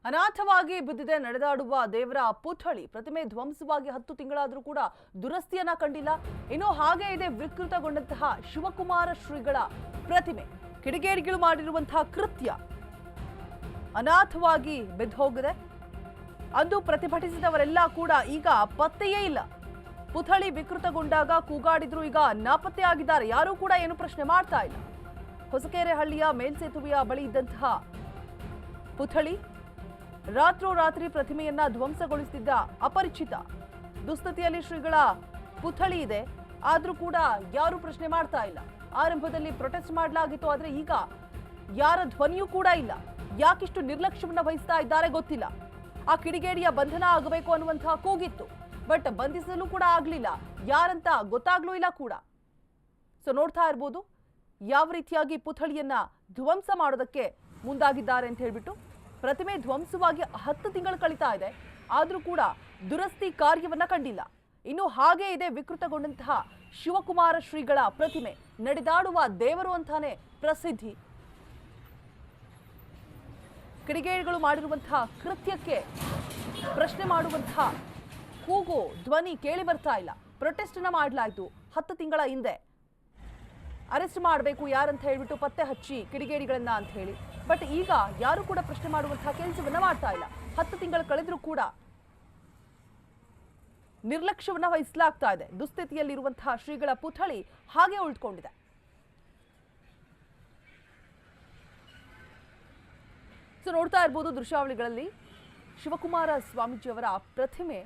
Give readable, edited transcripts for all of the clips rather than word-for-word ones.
ಅನಾಥವಾಗಿ ಬಿದ್ದಿದೆ ನಡೆದಾಡುವ ದೇವರ ಪುತ್ಥಳಿ. ಪ್ರತಿಮೆ ಧ್ವಂಸವಾಗಿ 10 ತಿಂಗಳಾದರೂ ಕೂಡ ದುರಸ್ತಿಯನ್ನ ಕಂಡಿಲ್ಲ. ಇನ್ನು ಹಾಗೆ ಇದೆ ವಿಕೃತಗೊಂಡಂತಹ ಶಿವಕುಮಾರ ಶ್ರೀಗಳ ಪ್ರತಿಮೆ. ಕಿಡಿಗೇಡಿಗಳು ಮಾಡಿರುವಂತಹ ಕೃತ್ಯ ಅನಾಥವಾಗಿ ಬಿದ್ದು ಹೋಗಿದೆ. ಅಂದು ಪ್ರತಿಭಟಿಸಿದವರೆಲ್ಲ ಕೂಡ ಈಗ ಪತ್ತೆಯೇ ಇಲ್ಲ. ಪುತ್ಥಳಿ ವಿಕೃತಗೊಂಡಾಗ ಕೂಗಾಡಿದ್ರು, ಈಗ ನಾಪತ್ತೆ ಆಗಿದ್ದಾರೆ. ಯಾರೂ ಕೂಡ ಏನು ಪ್ರಶ್ನೆ ಮಾಡ್ತಾ ಇಲ್ಲ. ಹೊಸಕೆರೆ ಹಳ್ಳಿಯ ಮೇಲ್ಸೇತುವೆಯ ಬಳಿ ಇದ್ದಂತಹ ಪುತ್ಥಳಿ ರಾತ್ರೋರಾತ್ರಿ ಪ್ರತಿಮೆಯನ್ನ ಧ್ವಂಸಗೊಳಿಸುತ್ತಿದ್ದ ಅಪರಿಚಿತ. ದುಸ್ಥಿತಿಯಲ್ಲಿ ಶ್ರೀಗಳ ಪುತ್ಥಳಿ ಇದೆ, ಆದ್ರೂ ಕೂಡ ಯಾರು ಪ್ರಶ್ನೆ ಮಾಡ್ತಾ ಇಲ್ಲ. ಆರಂಭದಲ್ಲಿ ಪ್ರೊಟೆಸ್ಟ್ ಮಾಡಲಾಗಿತ್ತು, ಆದ್ರೆ ಈಗ ಯಾರ ಧ್ವನಿಯೂ ಕೂಡ ಇಲ್ಲ. ಯಾಕಿಷ್ಟು ನಿರ್ಲಕ್ಷ್ಯವನ್ನ ವಹಿಸ್ತಾ ಇದ್ದಾರೆ ಗೊತ್ತಿಲ್ಲ. ಆ ಕಿಡಿಗೇಡಿಯ ಬಂಧನ ಆಗಬೇಕು ಅನ್ನುವಂತಹ ಕೂಗಿತ್ತು, ಬಟ್ ಬಂಧಿಸಲು ಕೂಡ ಆಗ್ಲಿಲ್ಲ. ಯಾರಂತ ಗೊತ್ತಾಗ್ಲೂ ಇಲ್ಲ ಕೂಡ. ಸೊ ನೋಡ್ತಾ ಇರ್ಬೋದು ಯಾವ ರೀತಿಯಾಗಿ ಪುತ್ಥಳಿಯನ್ನ ಧ್ವಂಸ ಮಾಡೋದಕ್ಕೆ ಮುಂದಾಗಿದ್ದಾರೆ ಅಂತ ಹೇಳ್ಬಿಟ್ಟು. ಪ್ರತಿಮೆ ಧ್ವಂಸವಾಗಿ 10 ತಿಂಗಳು ಕಳೀತಾ ಇದೆ, ಆದ್ರೂ ಕೂಡ ದುರಸ್ತಿ ಕಾರ್ಯವನ್ನ ಕಂಡಿಲ್ಲ. ಇನ್ನು ಹಾಗೆ ಇದೆ ವಿಕೃತಗೊಂಡಂತಹ ಶಿವಕುಮಾರ ಶ್ರೀಗಳ ಪ್ರತಿಮೆ. ನಡೆದಾಡುವ ದೇವರು ಅಂತಾನೆ ಪ್ರಸಿದ್ಧಿ. ಕಿಡಿಗೇಡಿಗಳು ಮಾಡಿರುವಂತಹ ಕೃತ್ಯಕ್ಕೆ ಪ್ರಶ್ನೆ ಮಾಡುವಂತಹ ಕೂಗು ಧ್ವನಿ ಕೇಳಿ ಬರ್ತಾ ಇಲ್ಲ. ಪ್ರೊಟೆಸ್ಟ್ ಅನ್ನ ಮಾಡಲಾಯಿತು 10 ತಿಂಗಳ ಹಿಂದೆ. ಅರೆಸ್ಟ್ ಮಾಡಬೇಕು ಯಾರಂತ ಹೇಳ್ಬಿಟ್ಟು ಪತ್ತೆ ಹಚ್ಚಿ ಕಿಡಿಗೇಡಿಗಳನ್ನ ಅಂತ ಹೇಳಿ. ಬಟ್ ಈಗ ಯಾರು ಕೂಡ ಪ್ರಶ್ನೆ ಮಾಡುವಂತಹ ಕೆಲಸವನ್ನ ಮಾಡ್ತಾ ಇಲ್ಲ. 10 ತಿಂಗಳು ಕಳೆದ್ರೂ ಕೂಡ ನಿರ್ಲಕ್ಷ್ಯವನ್ನ ವಹಿಸಲಾಗ್ತಾ ಇದೆ. ದುಸ್ಥಿತಿಯಲ್ಲಿರುವಂತಹ ಶ್ರೀಗಳ ಪುತ್ಥಳಿ ಹಾಗೆ ಉಳಿದುಕೊಂಡಿದೆ. ಸೊ ನೋಡ್ತಾ ಇರ್ಬೋದು ದೃಶ್ಯಾವಳಿಗಳಲ್ಲಿ ಶಿವಕುಮಾರ ಸ್ವಾಮೀಜಿಯವರ ಪ್ರತಿಮೆ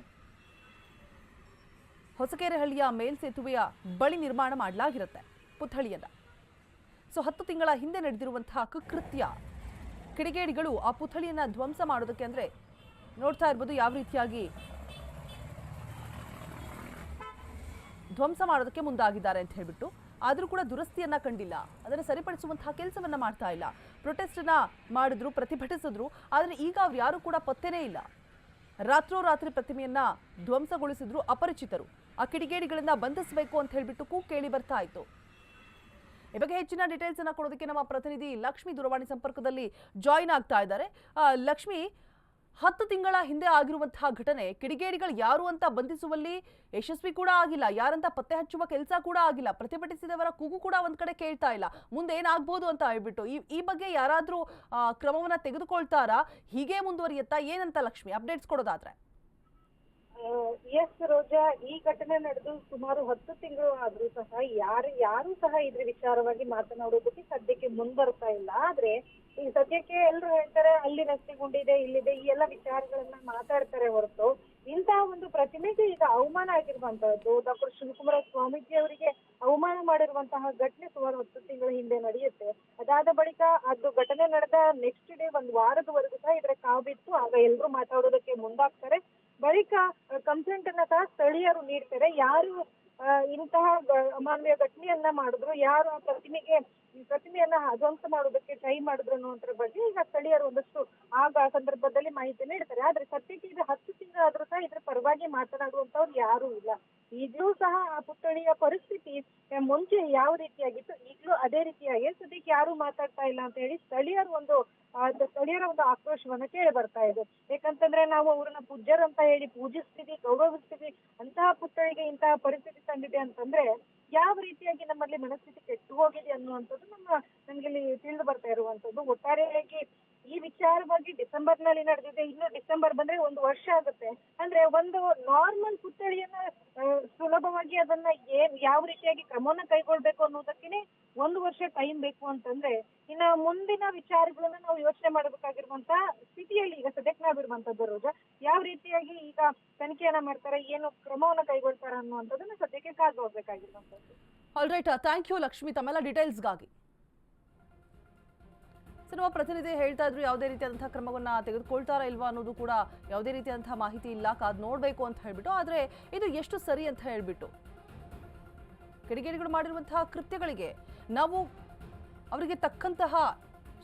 ಹೊಸಕೆರೆ ಹಳ್ಳಿಯ ಮೇಲ್ಸೇತುವೆಯ ಬಳಿ ನಿರ್ಮಾಣ ಮಾಡಲಾಗಿರುತ್ತೆ ಪುತ್ಥಳಿಯನ್ನ. ಸೊ 10 ತಿಂಗಳ ಹಿಂದೆ ನಡೆದಿರುವಂತಹ ಕುಕೃತ್ಯ. ಕಿಡಿಗೇಡಿಗಳು ಆ ಪುತ್ಥಳಿಯನ್ನ ಧ್ವಂಸ ಮಾಡೋದಕ್ಕೆ, ಅಂದ್ರೆ ನೋಡ್ತಾ ಇರ್ಬೋದು ಯಾವ ರೀತಿಯಾಗಿ ಧ್ವಂಸ ಮಾಡೋದಕ್ಕೆ ಮುಂದಾಗಿದ್ದಾರೆ ಅಂತ ಹೇಳ್ಬಿಟ್ಟು. ಆದ್ರೂ ಕೂಡ ದುರಸ್ತಿಯನ್ನ ಕಂಡಿಲ್ಲ. ಅದನ್ನು ಸರಿಪಡಿಸುವಂತಹ ಕೆಲಸವನ್ನ ಮಾಡ್ತಾ ಇಲ್ಲ. ಪ್ರೊಟೆಸ್ಟ್ ಅನ್ನ ಮಾಡಿದ್ರು, ಪ್ರತಿಭಟಿಸಿದ್ರು, ಆದ್ರೆ ಈಗ ಅವ್ರು ಯಾರು ಕೂಡ ಪತ್ತೆನೇ ಇಲ್ಲ. ರಾತ್ರೋರಾತ್ರಿ ಪ್ರತಿಮೆಯನ್ನ ಧ್ವಂಸಗೊಳಿಸಿದ್ರು ಅಪರಿಚಿತರು. ಆ ಕಿಡಿಗೇಡಿಗಳನ್ನ ಬಂಧಿಸಬೇಕು ಅಂತ ಹೇಳ್ಬಿಟ್ಟು ಕೂಗು ಕೇಳಿ ಬರ್ತಾ ಇತ್ತು. ಈ ಬಗ್ಗೆ ಹೆಚ್ಚಿನ ಡೀಟೇಲ್ಸ್ ಅನ್ನ ಕೊಡೋದಕ್ಕೆ ನಮ್ಮ ಪ್ರತಿನಿಧಿ ಲಕ್ಷ್ಮಿ ದೂರವಾಣಿ ಸಂಪರ್ಕದಲ್ಲಿ ಜಾಯಿನ್ ಆಗ್ತಾ ಇದ್ದಾರೆ. ಲಕ್ಷ್ಮಿ, 10 ತಿಂಗಳ ಹಿಂದೆ ಆಗಿರುವಂತಹ ಘಟನೆ, ಕಿಡಿಗೇಡಿಗಳು ಯಾರು ಅಂತ ಬಂಧಿಸುವಲ್ಲಿ ಯಶಸ್ವಿ ಕೂಡ ಆಗಿಲ್ಲ, ಯಾರಂತ ಪತ್ತೆ ಹಚ್ಚುವ ಕೆಲಸ ಕೂಡ ಆಗಿಲ್ಲ, ಪ್ರತಿಭಟಿಸಿದವರ ಕೂಗು ಕೂಡ ಒಂದ್ ಕಡೆ ಕೇಳ್ತಾ ಇಲ್ಲ, ಮುಂದೆ ಏನಾಗ್ಬೋದು ಅಂತ ಹೇಳ್ಬಿಟ್ಟು. ಈ ಬಗ್ಗೆ ಯಾರಾದ್ರೂ ಕ್ರಮವನ್ನ ತೆಗೆದುಕೊಳ್ತಾರಾ? ಹೀಗೆ ಮುಂದುವರಿಯುತ್ತಾ? ಏನಂತ ಲಕ್ಷ್ಮಿ ಅಪ್ಡೇಟ್ಸ್ ಕೊಡೋದಾದ್ರೆ? ಎಸ್ ರೋಜಾ, ಈ ಘಟನೆ ನಡೆದು ಸುಮಾರು 10 ತಿಂಗಳು ಆದ್ರೂ ಸಹ ಯಾರು ಸಹ ಇದ್ರ ವಿಚಾರವಾಗಿ ಮಾತನಾಡೋದಕ್ಕೆ ಸದ್ಯಕ್ಕೆ ಮುಂಬರ್ತಾ ಇಲ್ಲ. ಆದ್ರೆ ಈ ಸದ್ಯಕ್ಕೆ ಎಲ್ರು ಹೇಳ್ತಾರೆ ಅಲ್ಲಿ ರಸ್ತೆ ಗುಂಡಿದೆ, ಇಲ್ಲಿದೆ, ಈ ಎಲ್ಲ ವಿಚಾರಗಳನ್ನ ಮಾತಾಡ್ತಾರೆ ಹೊರತು ಇಂತಹ ಒಂದು ಪ್ರತಿಮೆಗೆ ಈಗ ಅವಮಾನ ಆಗಿರುವಂತಹದ್ದು, ಡಾಕ್ಟರ್ ಶಿವಕುಮಾರ ಸ್ವಾಮೀಜಿ ಅವರಿಗೆ ಅವಮಾನ ಮಾಡಿರುವಂತಹ ಘಟನೆ ಸುಮಾರು 10 ತಿಂಗಳ ಹಿಂದೆ ನಡೆಯುತ್ತೆ. ಅದಾದ ಬಳಿಕ ಅದು ಘಟನೆ ನಡೆದ ನೆಕ್ಸ್ಟ್ ಡೇ ಒಂದು ವಾರದವರೆಗೂ ಸಹ ಇದರ ಕಾವಿತ್ತು. ಆಗ ಎಲ್ರು ಮಾತಾಡೋದಕ್ಕೆ ಮುಂದಾಗ್ತಾರೆ. ಬಳಿಕ ಕಂಪ್ಲೇಂಟ್ ಅನ್ನ ಸಹ ಸ್ಥಳೀಯರು ನೀಡ್ತಾರೆ. ಯಾರು ಇಂತಹ ಅಮಾನವೀಯ ಘಟನೆಯನ್ನ ಮಾಡಿದ್ರು, ಯಾರು ಆ ಪ್ರತಿಮೆಯನ್ನ ಧ್ವಂಸ ಮಾಡೋದಕ್ಕೆ ಟ್ರೈ ಮಾಡಿದ್ರು ಅನ್ನೋದ್ರ ಬಗ್ಗೆ ಈಗ ಸ್ಥಳೀಯರು ಒಂದಷ್ಟು ಆಗ ಸಂದರ್ಭದಲ್ಲಿ ಮಾಹಿತಿ ನೀಡ್ತಾರೆ. ಆದ್ರೆ ಸದ್ಯಕ್ಕೆ ಇದು 10 ತಿಂಗಳಾದ್ರೂ ಸಹ ಇದ್ರ ಪರವಾಗಿ ಮಾತನಾಡುವಂತವ್ರು ಯಾರು ಇಲ್ಲ. ಈಗಲೂ ಸಹ ಆ ಪುತ್ಥಳಿಯ ಪರಿಸ್ಥಿತಿ ಮುಂಚೆ ಯಾವ ರೀತಿಯಾಗಿತ್ತು ಈಗಲೂ ಅದೇ ರೀತಿಯಾಗಿ ಸದ್ಯಕ್ಕೆ ಯಾರು ಮಾತಾಡ್ತಾ ಇಲ್ಲ ಅಂತ ಹೇಳಿ ಸ್ಥಳೀಯರ ಒಂದು ಆಕ್ರೋಶವನ್ನ ಕೇಳಿ ಬರ್ತಾ ಇದೆ. ಯಾಕಂತಂದ್ರೆ ನಾವು ಅವ್ರನ್ನ ಪೂಜ್ಯರು ಅಂತ ಹೇಳಿ ಪೂಜಿಸ್ತೀವಿ, ಗೌರವಿಸ್ತೀವಿ. ಅಂತಹ ಪುತ್ಥಳಿಗೆ ಇಂತಹ ಪರಿಸ್ಥಿತಿ ತಂದಿದೆ ಅಂತಂದ್ರೆ ಯಾವ ರೀತಿಯಾಗಿ ನಮ್ಮಲ್ಲಿ ಮನಸ್ಥಿತಿ ಕೆಟ್ಟು ಹೋಗಿದೆ ಅನ್ನುವಂಥದ್ದು ನಮ್ಗೆ ಇಲ್ಲಿ ತಿಳಿದು ಬರ್ತಾ ಇರುವಂತದ್ದು. ಒಟ್ಟಾರೆಯಾಗಿ ಈ ವಿಚಾರವಾಗಿ ಡಿಸೆಂಬರ್ನಲ್ಲಿ ನಡೆದಿದೆ. ಇನ್ನು ಡಿಸೆಂಬರ್ ಬಂದ್ರೆ 1 ವರ್ಷ ಆಗುತ್ತೆ. ಅಂದ್ರೆ ಒಂದು ನಾರ್ಮಲ್ ಪುತ್ಥಳಿಯನ್ನ ಸುಲಭವಾಗಿ ಅದನ್ನ ಯಾವ ರೀತಿಯಾಗಿ ಕ್ರಮವನ್ನ ಕೈಗೊಳ್ಬೇಕು ಅನ್ನೋದಕ್ಕೇನೆ 1 ವರ್ಷ ಟೈಮ್ ಬೇಕು ಅಂತಂದ್ರೆ ಇನ್ನ ಮುಂದಿನ ವಿಚಾರಗಳನ್ನ ನಾವು ಯೋಚನೆ ಮಾಡಬೇಕಾಗಿರುವಂತ ಸ್ಥಿತಿಯಲ್ಲಿ ಈಗ ಸದ್ಯಕ್ಕೆ ನಾವಿರುವಂತದ್ದು. ರೋಜಾ, ಯಾವ ರೀತಿಯಾಗಿ ಈಗ ತನಿಖೆಯನ್ನ ಮಾಡ್ತಾರೆ, ಏನು ಕ್ರಮವನ್ನ ಕೈಗೊಳ್ತಾರ ಅನ್ನುವಂಥದ್ದನ್ನ ಸದ್ಯಕ್ಕೆ ಕಾದು ಹೋಗ್ಬೇಕಾಗಿರುವಂತದ್ದು. All right, thank you Lakshmi ತಮ್ಮೆಲ್ಲ ಡೀಟೇಲ್ಸ್ಗಾಗಿ. ನಮ್ಮ ಪ್ರತಿನಿಧಿ ಹೇಳ್ತಾ ಇದ್ರು ಯಾವುದೇ ರೀತಿಯಾದಂತಹ ಕ್ರಮವನ್ನ ತೆಗೆದುಕೊಳ್ತಾರಾ ಇಲ್ವಾ ಅನ್ನೋದು ಕೂಡ ಯಾವುದೇ ರೀತಿಯಾದಂತಹ ಮಾಹಿತಿ ಇಲ್ಲ, ಕಾದ್ ನೋಡ್ಬೇಕು ಅಂತ ಹೇಳ್ಬಿಟ್ಟು. ಆದ್ರೆ ಇದು ಎಷ್ಟು ಸರಿ ಅಂತ ಹೇಳ್ಬಿಟ್ಟು ಕಿಡಿಗೇಡಿಗಳು ಮಾಡಿರುವಂತಹ ಕೃತ್ಯಗಳಿಗೆ ನಾವು ಅವರಿಗೆ ತಕ್ಕಂತಹ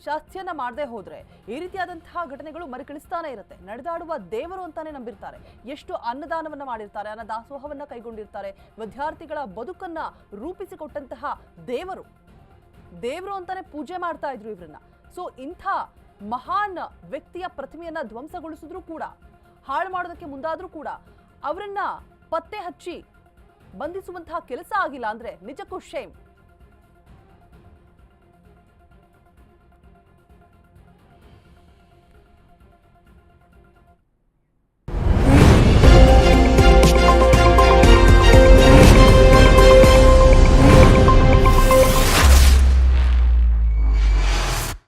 ಶಾಸ್ತಿಯನ್ನ ಮಾಡದೆ ಹೋದ್ರೆ ಈ ರೀತಿಯಾದಂತಹ ಘಟನೆಗಳು ಮರುಕಳಿಸ್ತಾನೆ ಇರುತ್ತೆ. ನಡೆದಾಡುವ ದೇವರು ಅಂತಾನೆ ನಂಬಿರ್ತಾರೆ. ಎಷ್ಟು ಅನ್ನದಾನವನ್ನ ಮಾಡಿರ್ತಾರೆ, ಅನ್ನದಾಸೋಹವನ್ನ ಕೈಗೊಂಡಿರ್ತಾರೆ. ವಿದ್ಯಾರ್ಥಿಗಳ ಬದುಕನ್ನ ರೂಪಿಸಿಕೊಟ್ಟಂತಹ ದೇವರು ಅಂತಾನೆ ಪೂಜೆ ಮಾಡ್ತಾ ಇದ್ರು ಇವ್ರನ್ನ. ಸೊ ಇಂಥ ಮಹಾನ್ ವ್ಯಕ್ತಿಯ ಪ್ರತಿಮೆಯನ್ನ ಧ್ವಂಸಗೊಳಿಸಿದ್ರು ಕೂಡ, ಹಾಳು ಮಾಡೋದಕ್ಕೆ ಮುಂದಾದ್ರೂ ಕೂಡ ಅವರನ್ನ ಪತ್ತೆ ಹಚ್ಚಿ ಬಂಧಿಸುವಂತಹ ಕೆಲಸ ಆಗಿಲ್ಲ ಅಂದ್ರೆ ನಿಜಕ್ಕೂ ಶೇಮ್.